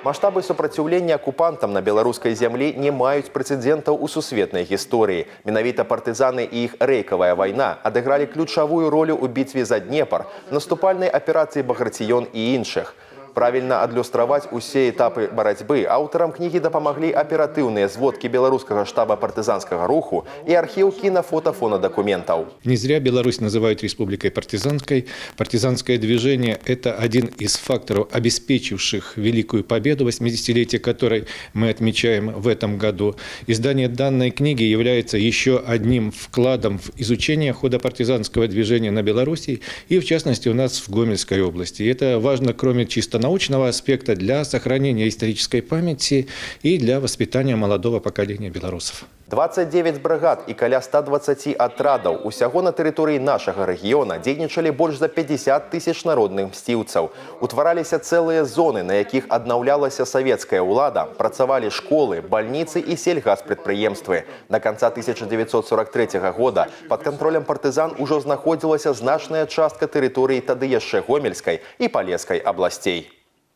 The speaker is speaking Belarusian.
Маштабы супраціўлення акупантам на беларускай зямлі не маюць прэцэдэнтаў у сусветнай гісторыі. Менавіта партызаны і іх рэйкавая вайна адыгралі ключавую ролю ў бітве за Днепр, наступальнай аперацыі «Баграцыён» і іншых. Правільна адлюстраваць усе этапы барацьбы аўтарам кнігі дапамаглі аператыўныя зводкі беларускага штаба партызанскага руху і архіў кінафотафонадакументаў. Не зря Беларусь называют республикой партизанской. Партизанское движение – это один из факторов, обеспечивших Великую Победу, 80-летие которой мы отмечаем в этом году. Издание данной книги является еще одним вкладом в изучение хода партизанского движения на Беларуси и, в частности, у нас в Гомельской области. И это важно, кроме чисто научного аспекта, для сохранения исторической памяти и для воспитания молодого поколения белорусов. 29 бригад і каля 120 атрадаў. Усяго на тэрыторыі нашага рэгіёна дзейнічалі больш за 50 тысяч народных мсціўцаў. Утвараліся цэлыя зоны, на якіх аднаўлялася савецкая ўлада, працавалі школы, бальніцы і сельгаспрадпрыемствы. На канца 1943 года пад кантролем партызан ужо знаходзілася значная частка тэрыторыі тады яшчэ Гомельскай і Палескай абласцей.